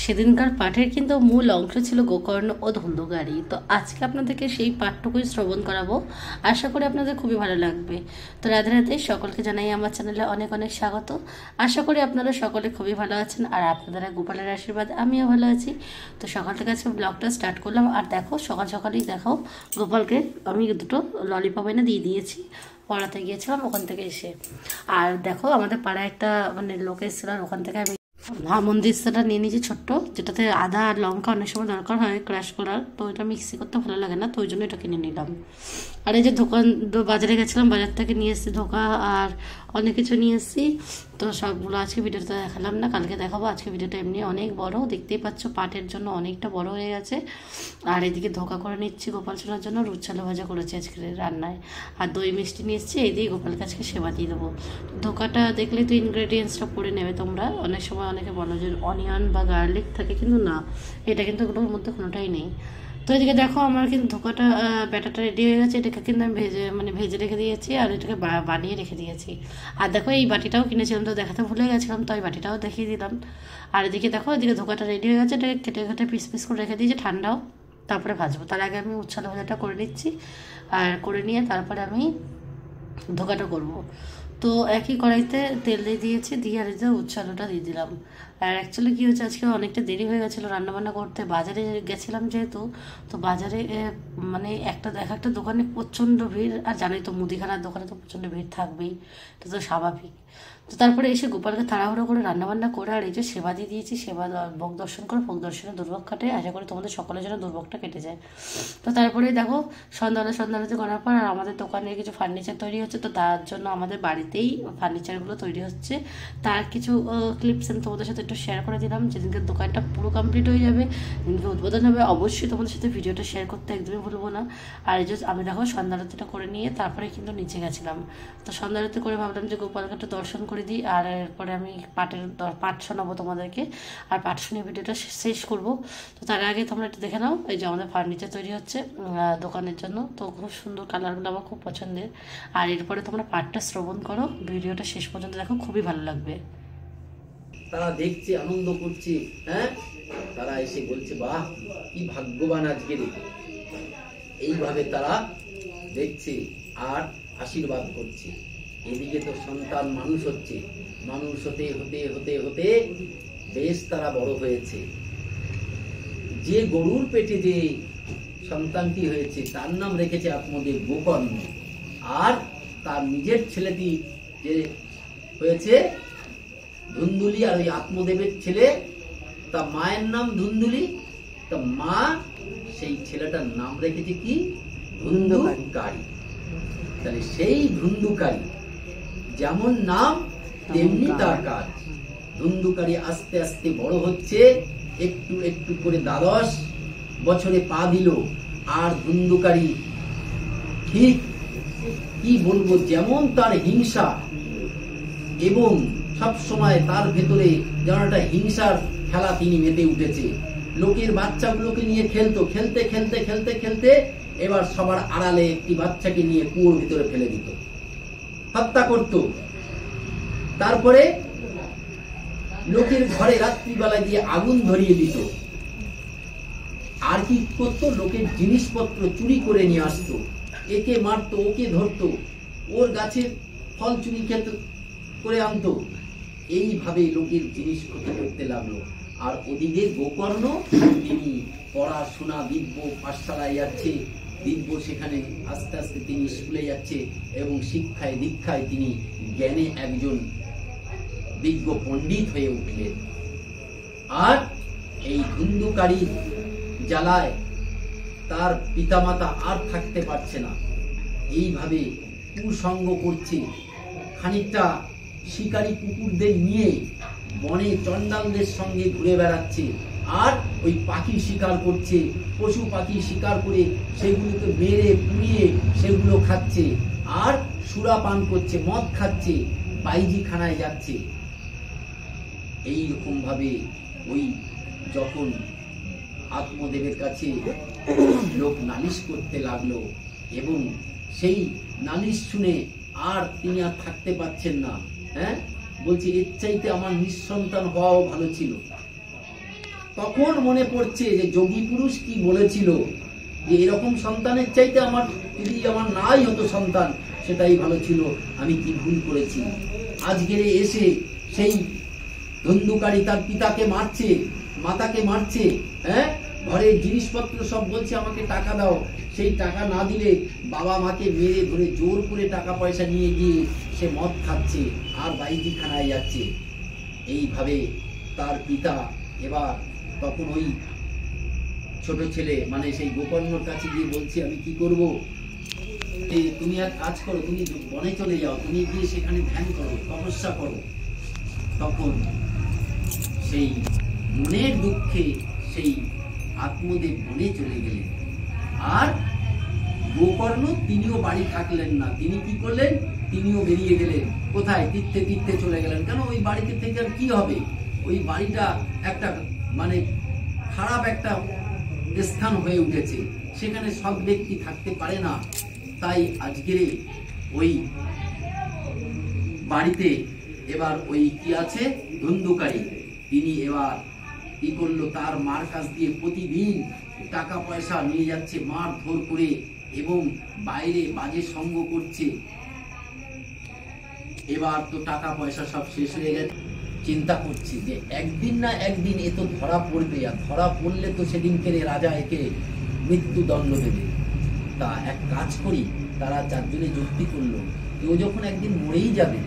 সেদিনকার পাঠের কিন্তু মূল অংশ ছিল গোকর্ণ ও ধুন্ধুকারি। তো আজকে আপনাদেরকে সেই পাঠটুকুই শ্রবণ করাবো। আশা করি আপনাদের খুবই ভালো লাগবে। তো রাধে রাধে, সকলকে জানাই আমার চ্যানেলে অনেক অনেক স্বাগত। আশা করি আপনারা সকলে খুবই ভালো আছেন, আর আপনাদের গোপালের আশীর্বাদ আমিও ভালো আছি। তো সকাল থেকে আজকে ব্লগটা স্টার্ট করলাম। আর দেখো, সকাল সকালেই দেখো গোপালকে আমি দুটো ললিপপ এনে দিয়ে দিয়েছি। পড়াতে গিয়েছিলাম ওখান থেকে এসে। আর দেখো, আমাদের পাড়ায় একটা লোক এসেছিল, আর ওখান থেকে আমি মন্দিরটা নিয়ে নিয়েছি ছোট্ট, যেটাতে আদা আর লঙ্কা অনেক সময় দরকার হয় ক্রাশ করার, তো এটা মিক্সি করতে ভালো লাগে না, তো ওই জন্য এটা কিনে নিলাম। আর এই যে বাজারে গেছিলাম, বাজার থেকে নিয়ে এসেছি ধোকা আর অনেক কিছু নিয়ে এসেছি। তো সবগুলো আজকে ভিডিওতে দেখালাম না, কালকে দেখাবো। আজকে ভিডিওটা এমনি অনেক বড়, দেখতেই পাচ্ছ পাটের জন্য অনেকটা বড় হয়ে গেছে। আর এদিকে ধোকা করে নিচ্ছি গোপাল সোনার জন্য, রুচ্ছালো ভাজা করেছি আজকে রান্নায়, আর দই মিষ্টি নিয়ে এসেছি। এই দিয়ে গোপালকে আজকে সেবা দিয়ে দেবো। ধোকাটা দেখলে তো ইনগ্রেডিয়েন্টসটা পড়ে নেবে তোমরা। অনেক সময় অনেকে বলো যে অনিয়ন বা গার্লিক থাকে, কিন্তু না, এটা কিন্তু ওগুলোর মধ্যে কোনোটাই নেই। তো এদিকে দেখো, আমার কিন্তু ধোকাটা ব্যাটারটা রেডি হয়ে গেছে। এটাকে কিন্তু আমি ভেজে রেখে দিয়েছি, আর এটাকে বানিয়ে রেখে দিয়েছি। আর দেখো, এই বাটিটাও কিনেছিলাম, তো দেখাতে ভুলে গেছিলাম, তো এই বাটিটাও দেখিয়ে দিলাম। আর এদিকে দেখো, এদিকে ধোকাটা রেডি হয়ে গেছে। এটাকে কেটে কেটে পিস পিস করে রেখে দিয়েছি, ঠান্ডাও, তারপরে ভাজবো। তার আগে আমি উচ্ছালো ভাজাটা করে নিচ্ছি, আর করে নিয়ে তারপরে আমি ধোকাটা করব। তো একই কড়াইতে তেল দিয়ে দিয়েছি, দিয়ে আর যে উচ্ছালোটা দিয়ে দিলাম। আর অ্যাকচুয়ালি কী হচ্ছে, আজকে অনেকটা দেরি হয়ে গেছিলো রান্নাবান্না করতে। বাজারে গেছিলাম যেহেতু, তো বাজারে এক একটা দোকানে প্রচণ্ড ভিড়। আর জানোই তো, মুদিখানার দোকানে তো প্রচণ্ড ভিড় থাকবেই, এটা তো স্বাভাবিক। তো তারপরে এসে গোপালকে তাড়াহুড়ো করে রান্নাবান্না করে, আর এই যে সেবা দিয়ে দিয়েছি। সেবা ভোগ দর্শন করে, ভোগ দর্শনে দুর্ভোগ কাটে। আশা করি তোমাদের সকলের জন্য দুর্ভোগটা কেটে যায়। তো তারপরে দেখো, সন্ধ্যাবেলাতে করার পর আর আমাদের দোকানে কিছু ফার্নিচার তৈরি হচ্ছে, তো তার জন্য আমাদের বাড়িতেই ফার্নিচারগুলো তৈরি হচ্ছে। তার কিছু ক্লিপস আমি তোমাদের সাথে একটু শেয়ার করে দিলাম। যেদিনকে দোকানটা পুরো কমপ্লিট হয়ে যাবে, যেদিনকে উদ্বোধন হবে, অবশ্যই তোমাদের সাথে ভিডিওটা শেয়ার করতে একদমই ভুলবো না। আর এই যে আমি দেখো সন্ধ্যারতিটা করে নিয়ে তারপরে কিন্তু নিচে গেছিলাম। তো সন্ধ্যারতি করে ভাবলাম যে গোপালকে একটু দর্শন করে দিই, আর এরপরে আমি পাঠ শোনাবো তোমাদেরকে, আর পাঠ শুনে ভিডিওটা শেষ করব। তো তার আগে তোমরা একটু দেখে নাও, এই যে আমাদের ফার্নিচার তৈরি হচ্ছে দোকানের জন্য। তো খুব সুন্দর, কালারগুলো আমার খুব পছন্দের। আর এরপরে তোমরা পাঠটা শ্রবণ করো, ভিডিওটা শেষ পর্যন্ত দেখো, খুবই ভালো লাগবে। তারা দেখছে, আনন্দ করছে। হ্যাঁ, তারা এসে বলছে, বাহ কি ভাগ্যবান আজকে রে। এইভাবে তারা দেখছে আর আশীর্বাদ করছে। এদিকে তো সন্তান মানুষ হচ্ছে, মানুষ হতে হতে হতে হতে বেশ তারা বড় হয়েছে। যে গরুর পেটে যে সন্তানটি হয়েছে, তার নাম রেখেছে আত্মদেব গোকর্ণ। আর তার নিজের ছেলেটি যে হয়েছে ধুন্দুলি, আর ওই আত্মদেবের ছেলে, তা মায়ের নাম ধুন্দুলি, তা মা সেই ছেলেটার নাম রেখেছে কি? ধুন্ধুকারি। তাহলে সেই ধুন্ধুকারি যেমন নাম তেমনি তার কাজ। ধুন্ধুকারি আস্তে আস্তে বড় হচ্ছে, একটু একটু করে 12 বছরে পা দিল। আর ধুন্ধুকারি ঠিক কি বলবো, যেমন তার হিংসা, এবং সব সময় তার ভেতরে যেন একটা হিংসার খেলা তিনি মেতে উঠেছে। লোকের বাচ্চাগুলোকে নিয়ে খেলতে খেলতে এবার সবার আড়ালে একটি বাচ্চাকে নিয়ে কুয়োর ভিতরে ফেলে দিত, হত্যা করত। তারপরে লোকের ঘরে রাত্রিবেলা দিয়ে আগুন ধরিয়ে দিত। আর কি করত, লোকের জিনিসপত্র চুরি করে নিয়ে আসতো, একে মারতো, ওকে ধরতো, ওর গাছের ফল চুরি করে আনতো। এইভাবে লোকের জিনিস ক্ষতি করতে লাগলো। আর ওদিকে গোকর্ণ, তিনি পড়াশোনা, দিব্য পাঠশালায় যাচ্ছে, দিব্য সেখানে আস্তে আস্তে তিনি স্কুলে যাচ্ছে, এবং শিক্ষায় দীক্ষায় তিনি জ্ঞানে একজন বিজ্ঞ পণ্ডিত হয়ে উঠলেন। আর এই ধুন্ধুকারী জ্বালায় তার পিতামাতা আর থাকতে পারছে না। এইভাবে কুসঙ্গ করছে, খানিকটা শিকারী কুকুরদের নিয়ে বনে চণ্ডালদের সঙ্গে ঘুরে বেড়াচ্ছে, আর ওই পাখি শিকার করছে, পশু পাখি শিকার করে সেগুলোকে মেরে পুড়িয়ে সেগুলো খাচ্ছে, আর সুরা পান করছে, মদ খাচ্ছে, বাইজিখানায় যাচ্ছে। এই রকম ভাবে ওই যখন আত্মদেবের কাছে লোক নালিশ করতে লাগলো, এবং সেই নালিশ শুনে আর তিনি আর থাকতে পারছেন না। হ্যাঁ, বলছে এর চাইতে আমার নিঃসন্তান হওয়াও ভালো ছিল। তখন মনে পড়ছে যে যোগী পুরুষ কি বলেছিল, যে এরকম সন্তানের চাইতে আমার যদি আমার নাই হতো সন্তান সেটাই ভালো ছিল, আমি কি ভুল করেছি। আজকের এসে সেই ধন্দুকারী তার পিতাকে মারছে, মাতাকে মারছে, হ্যাঁ, ঘরের জিনিসপত্র সব বলছে আমাকে টাকা দাও, সেই টাকা না দিলে বাবা মাকে মেরে ধরে জোর করে টাকা পয়সা নিয়ে গিয়ে সে মদ খাচ্ছে আর বাইজিখানায় যাচ্ছে। এইভাবে তার পিতা এবার তখন ওই ছোট ছেলে মানে সেই গোকর্ণর কাছে গিয়ে বলছে আমি কি করব, তুমি এক কাজ করো, তুমি বনে চলে যাও, তুমি গিয়ে সেখানে ধ্যান করো, তপস্যা করো। তখন সেই মনের দুঃখে সেই আত্মদেব বনে চলে গেলেন। আর গোকর্ণ তিনিও বাড়ি থাকলেন না, তিনি কি করলেন, তিনিও বেরিয়ে গেলেন। কোথায়? তীর্থে তীর্থে চলে গেলেন। কেন? ওই বাড়িতে থেকে আর কি হবে, ওই বাড়িটা একটা মানে খারাপ একটা স্থান হয়ে উঠেছে, সেখানে সব ব্যক্তি থাকতে পারে না। তাই আজকের ওই বাড়িতে এবার ওই কি আছে ধন্দুকারী, তিনি এবার কি করলো, তার মার কাছ দিয়ে প্রতিদিন টাকা পয়সা নিয়ে যাচ্ছে মার ধর করে, এবং বাইরে বাজে সঙ্গ করছে। এবার তো টাকা পয়সা সব শেষ হয়ে গেছে, চিন্তা করছে যে একদিন না একদিন এ তো ধরা পড়বে, আর ধরা পড়লে তো সেদিনকে রাজা একে মৃত্যুদণ্ড দেবে। তা এক কাজ করি, তারা চারজনে যুক্তি করলো যে ও যখন একদিন মরেই যাবে,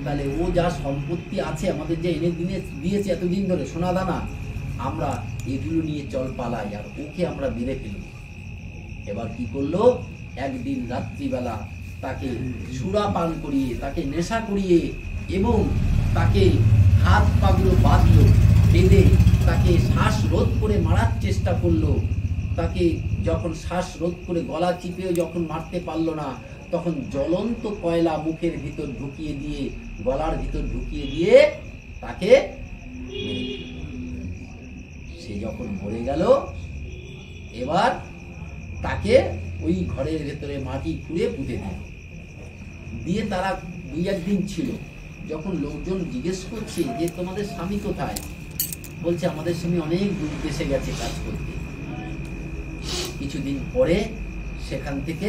তাহলে ও যা সম্পত্তি আছে আমাদের যে এনে দিয়েছে এতদিন ধরে সোনা দানা, আমরা এগুলো নিয়ে চল পালাই, আর ওকে আমরা মেরে ফেলব। এবার কি করলো, একদিন রাত্রিবেলা তাকে সুরা পান করিয়ে, তাকে নেশা করিয়ে, এবং তাকে হাত পাগুলো বাঁধলো, বেঁধে তাকে শ্বাস রোধ করে মারার চেষ্টা করলো। তাকে যখন শ্বাস রোধ করে গলা চিপেও যখন মারতে পারলো না, তখন জ্বলন্ত কয়লা মুখের ভিতর ঢুকিয়ে দিয়ে, গলার ভিতর ঢুকিয়ে দিয়ে তাকে সে যখন মরে গেল, এবার তাকে ওই ঘরের ভেতরে মাটি খুঁড়ে পুঁতে দিল। দিয়ে তারা 2-1 দিন ছিল। যখন লোকজন জিজ্ঞেস করছে যে তোমাদের স্বামী কোথায়, বলছে আমাদের স্বামী অনেক দূর দেশে গেছে কাজ করতে। কিছুদিন পরে সেখান থেকে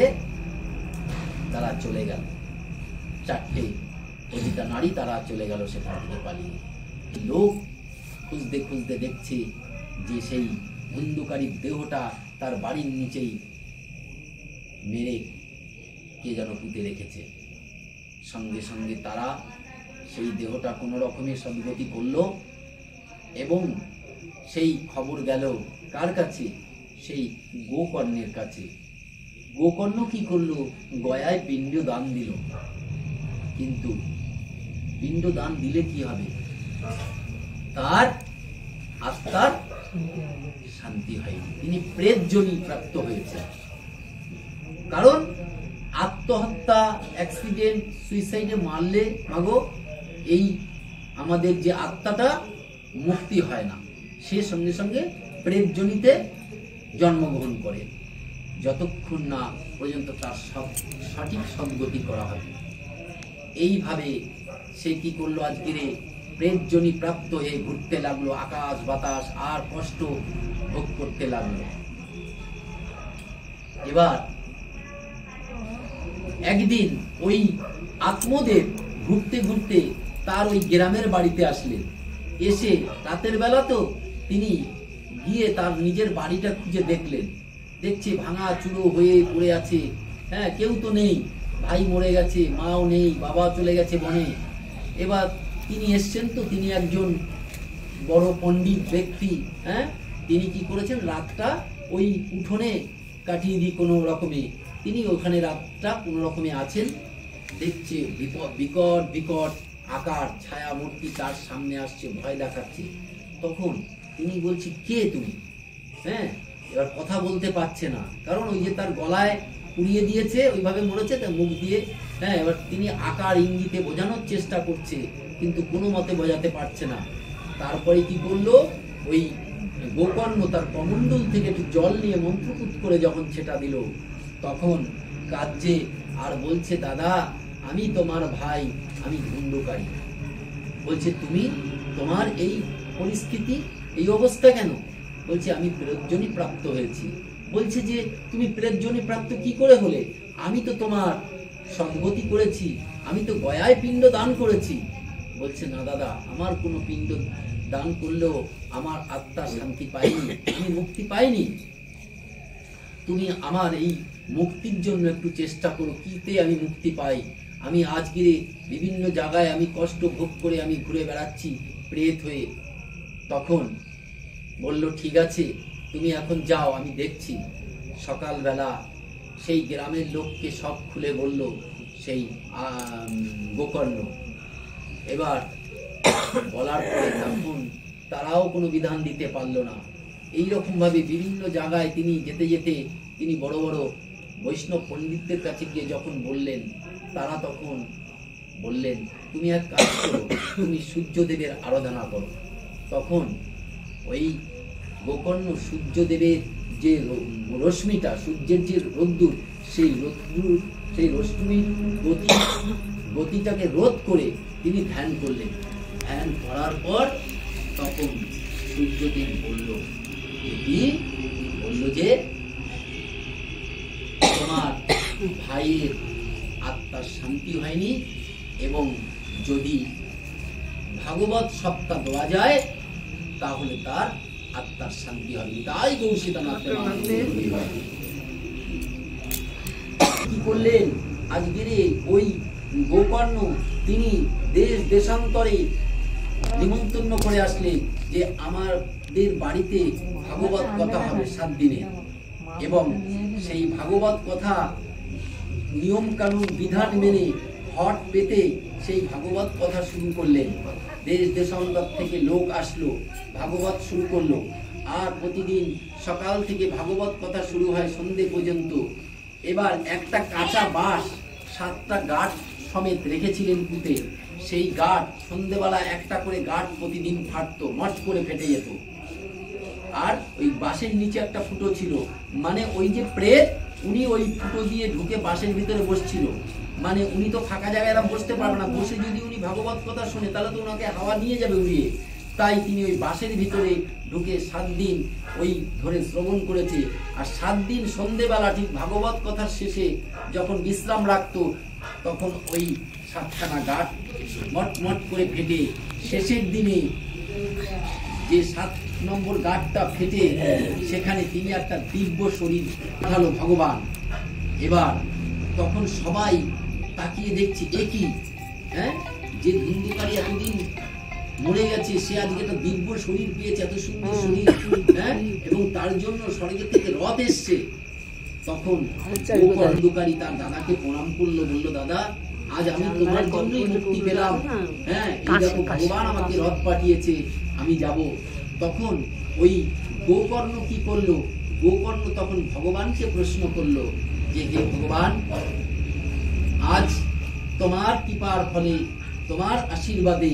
তারা চলে গেল, 4টে অজিতা নারী তারা চলে গেল সেখান থেকে পালিয়ে। লোক খুঁজতে খুঁজতে দেখছে যে সেই ধন্দুকারীর দেহটা তার বাড়ির নিচেই মেরে কে যেন পুঁতে রেখেছে। সঙ্গে সঙ্গে তারা সেই দেহটা কোনো রকমের সদ্গতি করলো, এবং সেই খবর গেল কার কাছে, সেই গোকর্ণের কাছে। গোকর্ণ কি করলো, গয়ায় পিণ্ড দান দিল। কিন্তু পিণ্ড দান দিলে কি হবে, তার আত্মার শান্তি হয়নি, তিনি প্রেতজনি প্রাপ্ত হয়েছে। কারণ আত্মহত্যা, অ্যাক্সিডেন্ট, সুইসাইডে মারলে মাগো এই আমাদের যে আত্মাটা মুক্তি হয় না, সে সঙ্গে সঙ্গে প্রেতজনিতে জন্মগ্রহণ করে, যতক্ষণ না পর্যন্ত তার সঠিক সদ্গতি করা হবে। এইভাবে সে কি করলো, আজকের প্রেতজনি প্রাপ্ত হয়ে ঘুরতে লাগলো, আকাশ বাতাস আর কষ্ট ভোগ করতে লাগলো। এবার একদিন ওই আত্মদেব ঘুরতে ঘুরতে তার ওই গ্রামের বাড়িতে আসলেন। এসে রাতের বেলা তো তিনি গিয়ে তার নিজের বাড়িটা খুঁজে দেখলেন। দেখছে ভাঙা চুরো হয়ে পড়ে আছে, হ্যাঁ, কেউ তো নেই, ভাই মরে গেছে, মাও নেই, বাবা চলে গেছে বনে। এবার তিনি এসছেন তো তিনি একজন বড় পণ্ডিত ব্যক্তি, হ্যাঁ, তিনি কি করেছেন, রাতটা ওই উঠোনে কাটিয়ে দিয়ে কোনো রকমে তিনি ওখানে রাতটা কোনো রকমে আছেন। দেখছে বিকট বিকট আকার ছায়া মূর্তি তার সামনে আসছে, ভয় দেখাচ্ছে। তখন তিনি বলছে কে তুমি, হ্যাঁ, এবার কথা বলতে পারছে না, কারণ ওই যে তার গলায় পুড়িয়ে দিয়েছে, ওইভাবে মরেছে, তার মুখ দিয়ে, হ্যাঁ, এবার তিনি আকার ইঙ্গিতে বোঝানোর চেষ্টা করছে, কিন্তু কোনো মতে বোঝাতে পারছে না। তারপরে কি করলো, ওই গোকর্ণ তার কমণ্ডল থেকে একটু জল নিয়ে মন্ত্রপুত করে যখন সেটা দিল, তখন কাঁদছে আর বলছে দাদা আমি তোমার ভাই, আমি ধন্দুকারী। বলছে তুমি তোমার এই পরিস্থিতি, এই অবস্থা কেন? বলছে আমি প্রেতজনি প্রাপ্ত হয়েছি। বলছে যে তুমি প্রেতজনি প্রাপ্ত কি করে হলে? আমি তো তোমার সদ্গতি করেছি, আমি তো গয়ায় পিণ্ড দান করেছি। বলছে না দাদা, আমার কোনো পিণ্ড দান করলেও আমার আত্মা শান্তি পায়নি, আমি মুক্তি পাইনি। তুমি আমার এই মুক্তির জন্য একটু চেষ্টা করো, কিতে আমি মুক্তি পাই। আমি আজকে বিভিন্ন জায়গায় আমি কষ্ট ভোগ করে আমি ঘুরে বেড়াচ্ছি প্রেত হয়ে। তখন বলল ঠিক আছে, তুমি এখন যাও, আমি দেখছি। সকালবেলা সেই গ্রামের লোককে সব খুলে বলল সেই গোকর্ণ। এবার বলার পরে তখন তারাও কোনো বিধান দিতে পারল না। এইরকম ভাবে বিভিন্ন জায়গায় তিনি যেতে যেতে তিনি বড় বড় বৈষ্ণব পণ্ডিতদের কাছে গিয়ে যখন বললেন, তারা তখন বললেন তুমি এক কাজ করো, তুমি সূর্যদেবের আরাধনা করো। তখন ওই গোকর্ণ সূর্যদেবের যে রশ্মিটা, সূর্যের যে রোদ্দুর, সেই রশ্মির গতিটাকে রোধ করে তিনি ধ্যান করলেন। ধ্যান করার পর তখন সূর্যদেব বলল যে তোমার ভাইয়ের আত্মার শান্তি হয়নি, এবং যদি ভাগবত সপ্তাহ দেওয়া যায় তাহলে তার আত্মার শান্তি হবে। তাই গৌসীতানাথ কি করলেন, আজকের ওই গোকর্ণ তিনি দেশ দেশান্তরে নিমন্ত্রণ করে আসলেন যে আমাদের বাড়িতে ভাগবত কথা হবে 7 দিনে, এবং সেই ভাগবত কথা নিয়ম কানুন বিধান মেনে হট পেতে সেই ভাগবত কথা শুরু করলেন। দেশ দেশান্তর থেকে লোক আসলো, ভাগবত শুরু করলো। আর প্রতিদিন সকাল থেকে ভাগবত কথা শুরু হয় সন্ধে পর্যন্ত। এবার একটা কাঁচা বাঁশ 7টা গাঁট সমেত রেখেছিলেন পুঁতে। সেই গাঁট সন্ধেবেলা একটা করে গাঁট প্রতিদিন ফাটতো, মট করে ফেটে যেত। আর ওই বাঁশের নিচে একটা ফুটো ছিল, মানে ওই যে প্রেত উনি ওই ফুটো দিয়ে ঢুকে বাঁশের ভিতরে বসছিল। মানে উনি তো ফাঁকা জায়গায় বসতে পারবে না, বসে যদি উনি ভাগবত কথা শুনে তাহলে তো ওনাকে হাওয়া নিয়ে যাবে উড়িয়ে। তাই তিনি ওই বাঁশের ভিতরে ঢুকে 7 দিন ওই ধরে শ্রবণ করেছে। আর 7 দিন সন্ধেবেলা ঠিক ভাগবত কথার শেষে যখন বিশ্রাম রাখতো, তখন ওই 7খানা গাঁট মট করে ফেটে শেষের দিনে যে 7 নম্বর গাঁটটা ফেটে সেখানে তিনি একটা দিব্য শরীর পাঠালো ভগবান। এবার তখন সবাই তাকিয়ে দেখছে, একই যে ধুন্ধুকারী এতদিন মরে গেছে, সে আজকে একটা দিব্য শরীর পেয়েছে, এত সুন্দর শরীর, এবং তার জন্য স্বর্গের থেকে রথ এসছে। তখন ধুন্ধুকারী তার দাদাকে প্রণাম করলো, বলল দাদা আজ আমি তোমার জন্যই মুক্তি পেলাম, এই দেখো ভগবান আমাকে রথ পাঠিয়েছে, আমি যাব। তখন ওই গোকর্ণ কি করলো, গোকর্ণ তখন ভগবানকে প্রশ্ন করলো যে হে ভগবান, আজ তোমার কৃপার ফলে, তোমার আশীর্বাদে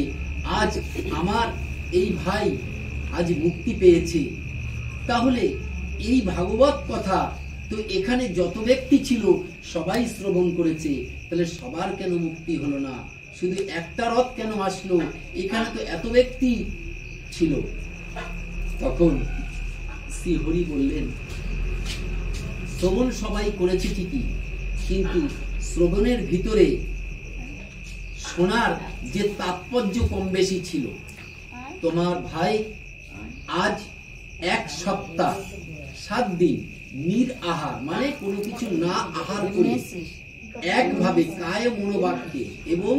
আজ আমার এই ভাই আজ মুক্তি পেয়েছে। তাহলে এই ভাগবত কথা তো এখানে যত ব্যক্তি ছিল সবাই শ্রবণ করেছে, তাহলে সবার কেন মুক্তি হলো না? শুধু একটা রথ কেন আসলো? এখানে তো এত ব্যক্তি ছিল। তখন শ্রী হরি বললেন, শ্রবণ সবাই করেছে ঠিকই, কিন্তু শ্রবণের ভিতরে শোনার যে তাৎপর্য কম বেশি ছিল। তোমার ভাই আজ 1 সপ্তাহ 7 দিন নিরাহার, মানে কোনো কিছু না আহার করে একভাবে কায় মনোবাক্যে, এবং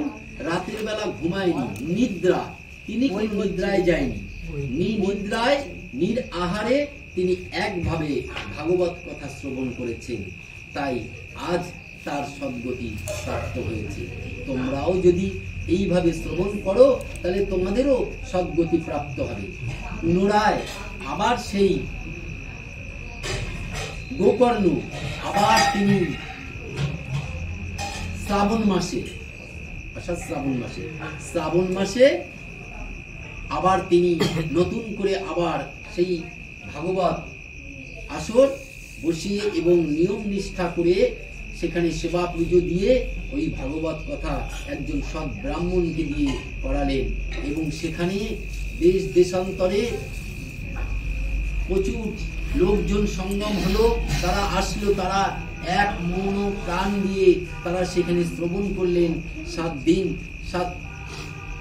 রাতের বেলা ঘুমায়নি, নিদ্রা, তিনি কোনো নিদ্রায় যায়নি, নিদ্রায় নিরাহারে তিনি একভাবে ভাগবত কথা শ্রবণ করেছেন। তাই আজ তার সদ্গতি প্রাপ্ত হয়েছে। তোমরাও যদি এইভাবে শ্রবণ করো তাহলে তোমাদেরও সদ্গতি প্রাপ্ত হবে। পুনরায় আবার সেই গোকর্ণ আবার তিনি শ্রাবণ মাসে আবার তিনি নতুন করে আবার সেই ভাগবত আসর বসিয়ে এবং নিয়ম নিষ্ঠা করে সেখানে সেবা পুজো দিয়ে ওই ভাগবত কথা একজন সৎ ব্রাহ্মণকে দিয়ে করালেন। এবং সেখানে দেশ দেশান্তরে প্রচুর লোকজন সঙ্গম হলো, তারা আসলো, তারা এক মন ও প্রাণ দিয়ে তারা সেখানে শ্রবণ করলেন। 7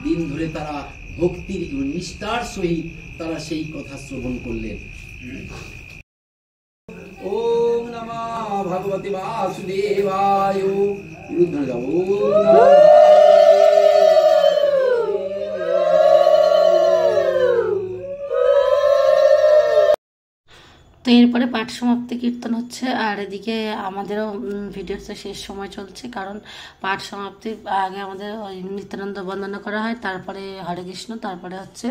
দিন ধরে তারা ভক্তির এবং নিষ্ঠার সহিত তারা সেই কথা শ্রবণ করলেন। ওম নমঃ ভগবতে বাসুদেবায়। রুদ্র গাও। তো এরপরে পাঠ সমাপ্তি কীর্তন হচ্ছে, আর এদিকে আমাদেরও ভিডিওর তো শেষ সময় চলছে, কারণ পাঠ সমাপ্তির আগে আমাদের ওই নিত্যানন্দ বন্দনা করা হয়, তারপরে হরে কৃষ্ণ, তারপরে হচ্ছে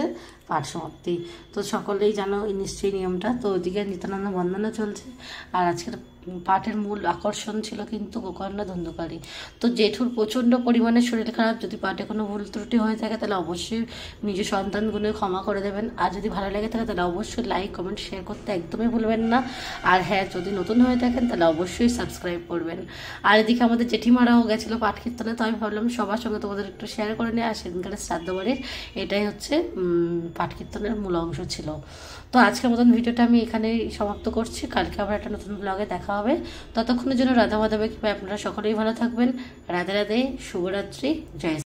পাঠ সমাপ্তি। তো সকলেই জানো নিশ্চয়ই নিয়মটা। তো ওইদিকে নিত্যানন্দ বন্দনা চলছে, আর আজকের পাঠের মূল আকর্ষণ ছিল কিন্তু গোকর্ণ ধুন্ধুকারী। তো জেঠুর প্রচণ্ড পরিমাণে শরীর খারাপ, যদি পাঠে কোনো ভুল ত্রুটি হয়ে থাকে তাহলে অবশ্যই নিজের সন্তানগুলো ক্ষমা করে দেবেন। আর যদি ভালো লেগে থাকে তাহলে অবশ্যই লাইক কমেন্ট শেয়ার করতে একদমই ভুলবেন না। আর হ্যাঁ, যদি নতুন হয়ে থাকেন তাহলে অবশ্যই সাবস্ক্রাইব করবেন। আর এদিকে আমাদের জেঠিমারাও গেছিলো পাঠ কীর্তনে, তো আমি ভাবলাম সবার সঙ্গে তোমাদের একটু শেয়ার করে নিয়ে। আর সেদিনকার শ্রাদ্ধ বাড়ির এটাই হচ্ছে পাঠ কীর্তনের মূল অংশ ছিল। তো আজকের মতন ভিডিওটা আমি এখানেই সমাপ্ত করছি। কালকে আবার একটা নতুন ব্লগে দেখা হবে। ততক্ষণের জন্য রাধা মাধবে কৃপায় আপনারা সকলেই ভালো থাকবেন। রাধে রাধে, শুভরাত্রি, জয়।